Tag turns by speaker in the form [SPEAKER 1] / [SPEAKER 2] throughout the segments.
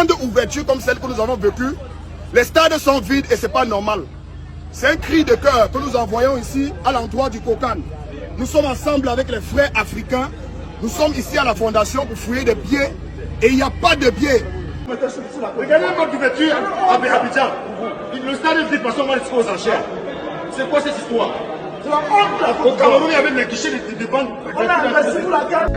[SPEAKER 1] grande ouverture comme celle que nous avons vécue, les stades sont vides et ce n'est pas normal. C'est un cri de cœur que nous envoyons ici à l'endroit du Kokan. Nous sommes ensemble avec les frères africains. Nous sommes ici à la fondation pour fouiller des billets et il n'y a pas de billets.
[SPEAKER 2] Regardez un manque d'ouverture à Abidjan. Le stade est vide parce qu'on va les aux enchères. C'est quoi cette histoire? C'est la honte. Au Cameroun, il y avait les guichets de banque. On a investi pour la carte.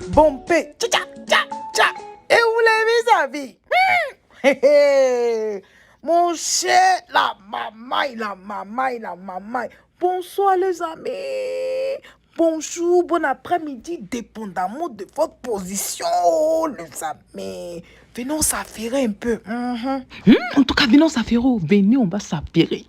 [SPEAKER 3] Bompé, tcha tcha tcha. Et où les vis-à-vis? Mon cher, la mamaille. Bonsoir les amis. Bonjour, bon après-midi, dépendamment de votre position, les amis. Venons s'affairer un peu.
[SPEAKER 4] En tout cas, venons s'affairer. Venez, on va s'affairer.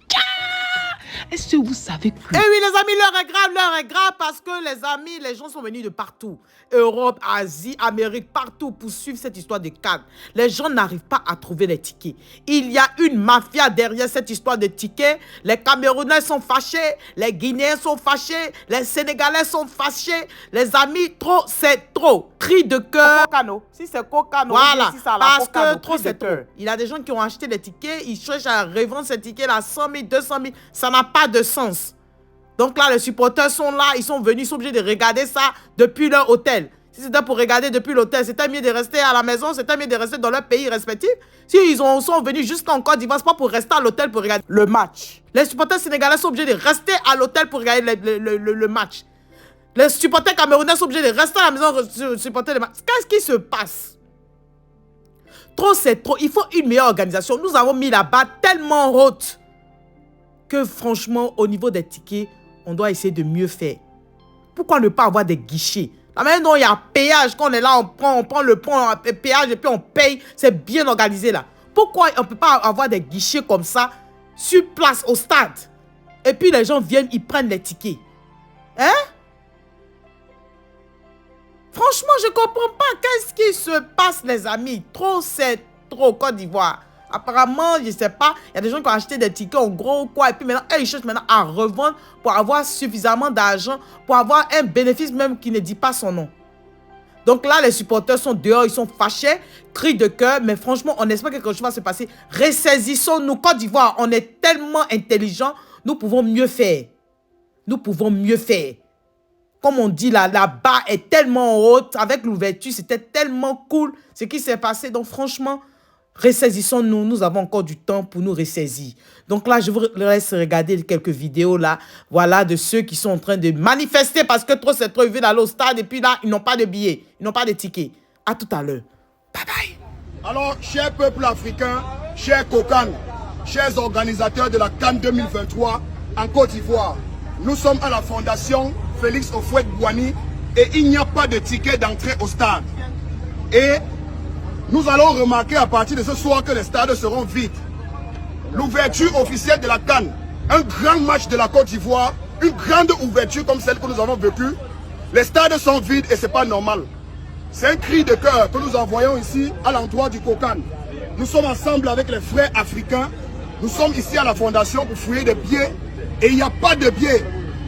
[SPEAKER 4] Est-ce que vous savez que...
[SPEAKER 3] Eh oui, les amis, l'heure est grave parce que les amis, les gens sont venus de partout. Europe, Asie, Amérique, partout pour suivre cette histoire de CAN. Les gens n'arrivent pas à trouver les tickets. Il y a une mafia derrière cette histoire de tickets. Les Camerounais sont fâchés, les Guinéens sont fâchés, les Sénégalais sont fâchés. Les amis, trop, c'est trop. Cri de cœur.
[SPEAKER 5] Si c'est Kokano,
[SPEAKER 3] voilà,
[SPEAKER 5] si ça
[SPEAKER 3] parce que
[SPEAKER 5] Kokano,
[SPEAKER 3] trop, c'est trop. Il y a des gens qui ont acheté des tickets, ils cherchent à revendre ces tickets à 100 000, 200 000. Ça n'a pas de sens. Donc là, les supporters sont là, ils sont venus, ils sont obligés de regarder ça depuis leur hôtel. Si c'était pour regarder depuis l'hôtel, c'était mieux de rester à la maison, c'était mieux de rester dans leur pays respectif. Si ils sont venus jusqu'en Côte d'Ivoire, c'est pas pour rester à l'hôtel pour regarder le match. Les supporters sénégalais sont obligés de rester à l'hôtel pour regarder le match. Les supporters camerounais sont obligés de rester à la maison pour supporter le match. Qu'est-ce qui se passe? Trop, c'est trop. Il faut une meilleure organisation. Nous avons mis la barre tellement haute que franchement, au niveau des tickets, on doit essayer de mieux faire. Pourquoi ne pas avoir des guichets? La manière dont il y a un péage, quand on est là, on prend le péage et puis on paye, c'est bien organisé là. Pourquoi on ne peut pas avoir des guichets comme ça, sur place au stade? Et puis les gens viennent, ils prennent les tickets. Hein? Franchement, je ne comprends pas. Qu'est-ce qui se passe, les amis? Trop, c'est trop, Côte d'Ivoire. Apparemment, je ne sais pas, il y a des gens qui ont acheté des tickets en gros ou quoi. Et puis maintenant, ils cherchent maintenant à revendre pour avoir suffisamment d'argent, pour avoir un bénéfice même qui ne dit pas son nom. Donc là, les supporters sont dehors, ils sont fâchés, cris de cœur. Mais franchement, on espère que quelque chose va se passer. Ressaisissons-nous, Côte d'Ivoire. On est tellement intelligents, nous pouvons mieux faire. Nous pouvons mieux faire. Comme on dit là, la barre est tellement haute. Avec l'ouverture, c'était tellement cool ce qui s'est passé. Donc franchement, ressaisissons-nous, nous avons encore du temps pour nous ressaisir. Donc là, je vous laisse regarder quelques vidéos là, voilà, de ceux qui sont en train de manifester parce que trop c'est trop, ils veulent aller au stade et puis là, ils n'ont pas de billets, ils n'ont pas de tickets. À tout à l'heure. Bye bye.
[SPEAKER 1] Alors, chers peuples africains, chers Kokan, chers organisateurs de la CAN 2023 en Côte d'Ivoire, nous sommes à la fondation Félix Houphouët-Boigny et il n'y a pas de ticket d'entrée au stade. Et nous allons remarquer à partir de ce soir que les stades seront vides. L'ouverture officielle de la CAN, un grand match de la Côte d'Ivoire, une grande ouverture comme celle que nous avons vécue. Les stades sont vides et ce n'est pas normal. C'est un cri de cœur que nous envoyons ici à l'endroit du Kokan. Nous sommes ensemble avec les frères africains. Nous sommes ici à la fondation pour fouiller des billets et il n'y a pas de billets.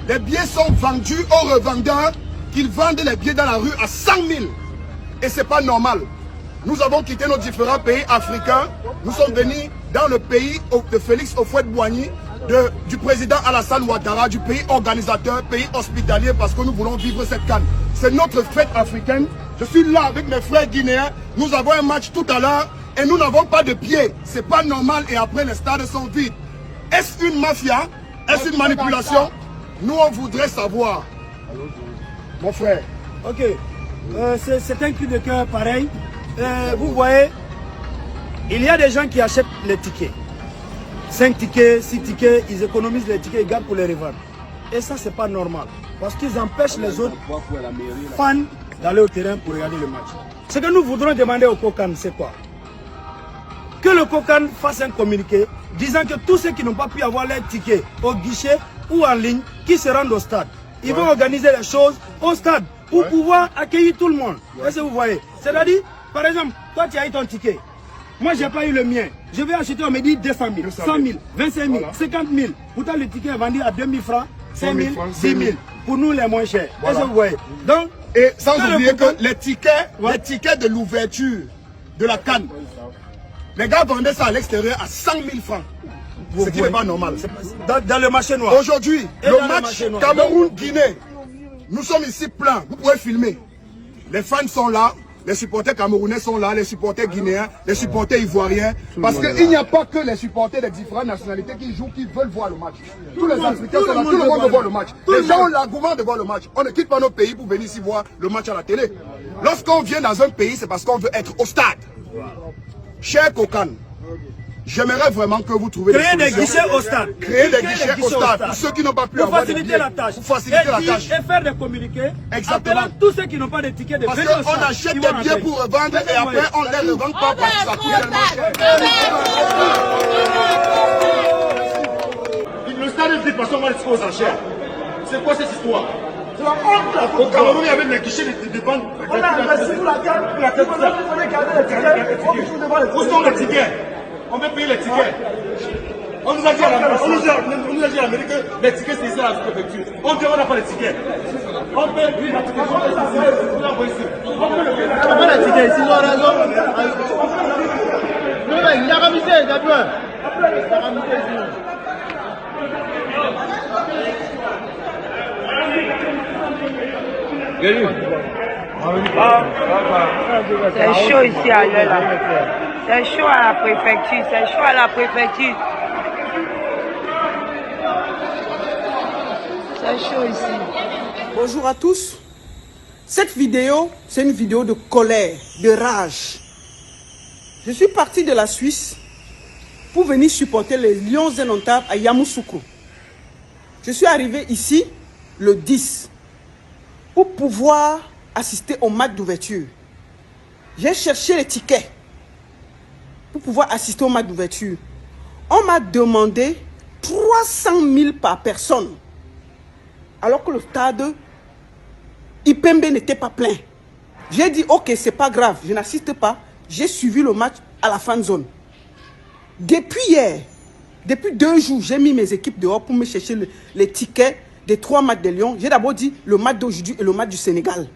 [SPEAKER 1] Les billets sont vendus aux revendeurs qui vendent les billets dans la rue à 100 000. Et ce n'est pas normal. Nous avons quitté nos différents pays africains. Nous sommes venus dans le pays de Félix Houphouët-Boigny, du président Alassane Ouattara, du pays organisateur, pays hospitalier, parce que nous voulons vivre cette CAN. C'est notre fête africaine. Je suis là avec mes frères guinéens. Nous avons un match tout à l'heure et nous n'avons pas de pied. C'est pas normal et après les stades sont vides. Est-ce une mafia? Est-ce une manipulation? Nous, on voudrait savoir. Mon frère.
[SPEAKER 6] Ok. C'est un cri de cœur pareil. Vous voyez, il y a des gens qui achètent les tickets. 5 tickets, 6 tickets, ils économisent les tickets et gardent pour les revendre. Et ça, c'est pas normal. Parce qu'ils empêchent les autres fans d'aller au terrain pour regarder le match. Ce que nous voudrons demander au Kokan, c'est quoi? Que le Kokan fasse un communiqué disant que tous ceux qui n'ont pas pu avoir leur ticket au guichet ou en ligne, qui se rendent au stade. Ils vont organiser les choses au stade pour pouvoir accueillir tout le monde. Est-ce que vous voyez? C'est-à-dire, par exemple, toi tu as eu ton ticket. Moi, j'ai pas eu le mien. Je vais acheter, on me dit 200 000, 100 000, 25 000,
[SPEAKER 1] Voilà.
[SPEAKER 6] 50 000. Pourtant, le ticket est vendu à 2 000 francs, 5 000,
[SPEAKER 1] francs,
[SPEAKER 6] 6 000. Pour nous, les moins chers.
[SPEAKER 1] Voilà.
[SPEAKER 6] Est-ce que vous voyez? Donc,
[SPEAKER 1] Et sans
[SPEAKER 6] quand
[SPEAKER 1] oublier
[SPEAKER 6] le coupon-
[SPEAKER 1] que les tickets de l'ouverture de la CAN, les gars vendaient ça à l'extérieur à 100 000 francs. Ce qui n'est pas normal.
[SPEAKER 6] dans le marché noir.
[SPEAKER 1] Aujourd'hui,
[SPEAKER 6] Et dans
[SPEAKER 1] le
[SPEAKER 6] le
[SPEAKER 1] match
[SPEAKER 6] marché noir.
[SPEAKER 1] Cameroun-Guinée, nous sommes ici pleins. Vous pouvez filmer. Les fans sont là, les supporters camerounais sont là, les supporters guinéens, les supporters ivoiriens. Parce qu'il n'y a pas que les supporters des différentes nationalités qui jouent, qui veulent voir le match. Tous les Africains sont là, tout le monde veut voir le match. Les gens ont l'argument de voir le match. On ne quitte pas nos pays pour venir ici voir le match à la télé. Lorsqu'on vient dans un pays, c'est parce qu'on veut être au stade. Cher Kokan, j'aimerais vraiment que vous trouviez
[SPEAKER 6] Créer des
[SPEAKER 1] solutions.
[SPEAKER 6] guichets au stade.
[SPEAKER 1] Créer des guichets au stade. Pour ceux qui n'ont pas pu
[SPEAKER 6] Pour
[SPEAKER 1] avoir des
[SPEAKER 6] faciliter
[SPEAKER 1] billets.
[SPEAKER 6] la tâche.
[SPEAKER 1] Pour faciliter la tâche.
[SPEAKER 6] Et faire des communiqués.
[SPEAKER 1] Exactement.
[SPEAKER 6] Appelant tous ceux qui n'ont pas de tickets de
[SPEAKER 1] Parce
[SPEAKER 6] venir au
[SPEAKER 1] qu'on
[SPEAKER 6] stade.
[SPEAKER 1] achète
[SPEAKER 6] Ils
[SPEAKER 1] des
[SPEAKER 6] vont
[SPEAKER 1] billets
[SPEAKER 6] rentrer.
[SPEAKER 1] pour revendre et après on ne les revend pas parce que ça coûte tellement cher.
[SPEAKER 2] Le stade est vide parce qu'on va l'exposer aux enchères. C'est quoi cette histoire? C'est la honte là. Au Cameroun, il y avait des guichets de vente. On a investi pour la carte. Pour la carte, il fallait garder les tickets. Où sont les tickets? On veut payer les tickets. On nous a dit à l'Amérique que les tickets c'est ici à la préfecture. On dit on n'a pas les tickets. On paye les tickets. On peut le payer. On n'a pas les tickets ici, ils ont raison. Il a ramisé, d'accord. Il a ramisé ici.
[SPEAKER 5] C'est chaud ici à l'heure là. C'est chaud à la préfecture, c'est chaud à la préfecture. C'est chaud ici.
[SPEAKER 7] Bonjour à tous. Cette vidéo, c'est une vidéo de colère, de rage. Je suis parti de la Suisse pour venir supporter les Lions Indomptables à Yamoussoukro. Je suis arrivé ici le 10 pour pouvoir assister au match d'ouverture. J'ai cherché les tickets pour pouvoir assister au match d'ouverture. On m'a demandé 300 000 par personne, alors que le stade Ipembe n'était pas plein. J'ai dit, ok, c'est pas grave, je n'assiste pas. J'ai suivi le match à la fan zone. Depuis hier, depuis 2 jours, j'ai mis mes équipes dehors pour me chercher les tickets des 3 matchs des Lions. J'ai d'abord dit le match d'aujourd'hui et le match du Sénégal.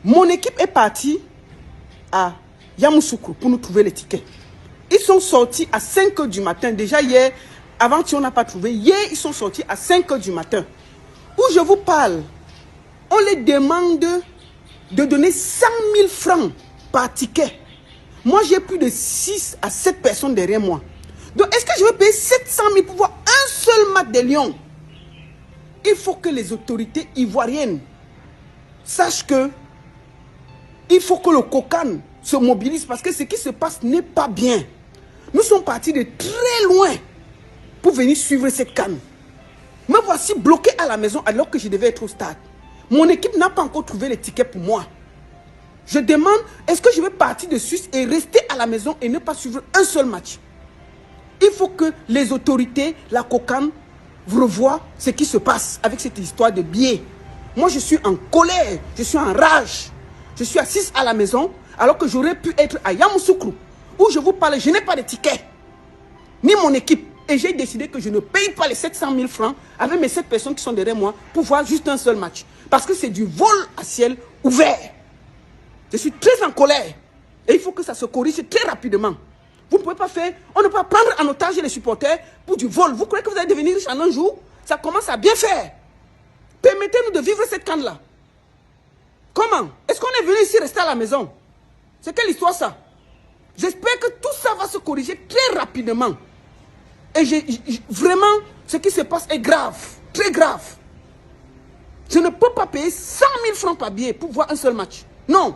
[SPEAKER 7] Mon équipe est partie à Yamoussoukro pour nous trouver les tickets. Ils sont sortis à 5 h du matin. Déjà hier, avant qu'on n'a pas trouvé, hier ils sont sortis à 5 h du matin. Où je vous parle, on les demande de donner 100 000 francs par ticket. Moi, j'ai plus de 6 à 7 personnes derrière moi. Donc, est-ce que je vais payer 700 000 pour voir un seul match des Lions? Il faut que les autorités ivoiriennes sachent que il faut que le Kokan se mobilise parce que ce qui se passe n'est pas bien. Nous sommes partis de très loin pour venir suivre cette canne. Me voici bloqué à la maison alors que je devais être au stade. Mon équipe n'a pas encore trouvé les tickets pour moi. Je demande, est-ce que je vais partir de Suisse et rester à la maison et ne pas suivre un seul match? Il faut que les autorités, la Kokan, revoient ce qui se passe avec cette histoire de billets. Moi, je suis en colère, je suis en rage. Je suis assise à la maison alors que j'aurais pu être à Yamoussoukro où je vous parle, je n'ai pas de ticket, ni mon équipe. Et j'ai décidé que je ne paye pas les 700 000 francs avec mes 7 personnes qui sont derrière moi pour voir juste un seul match. Parce que c'est du vol à ciel ouvert. Je suis très en colère. Et il faut que ça se corrige très rapidement. Vous ne pouvez pas faire, on ne peut pas prendre en otage les supporters pour du vol. Vous croyez que vous allez devenir riche en un jour? Ça commence à bien faire. Permettez-nous de vivre cette canne-là. Comment? Est-ce qu'on est venu ici rester à la maison? C'est quelle histoire ça? J'espère que tout ça va se corriger très rapidement. Et vraiment, ce qui se passe est grave, très grave. Je ne peux pas payer 100 000 francs par billet pour voir un seul match. Non.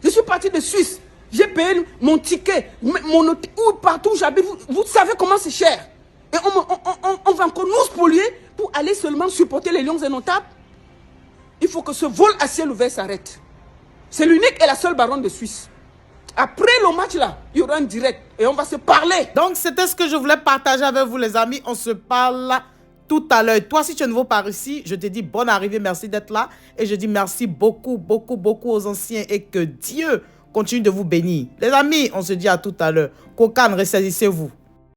[SPEAKER 7] Je suis parti de Suisse. J'ai payé mon ticket, mon hôtel, partout où j'habite. Vous savez comment c'est cher. Et on va encore nous spolier pour aller seulement supporter les Lions Indomptables. Il faut que ce vol à ciel ouvert s'arrête. C'est l'unique et la seule baronne de Suisse. Après le match là, il y aura un direct et on va se parler.
[SPEAKER 3] Donc, c'était ce que je voulais partager avec vous, les amis. On se parle tout à l'heure. Toi, si tu es nouveau par ici, je te dis bonne arrivée, merci d'être là. Et je dis merci beaucoup, beaucoup, beaucoup aux anciens et que Dieu continue de vous bénir. Les amis, on se dit à tout à l'heure. Kokan, ressaisissez-vous.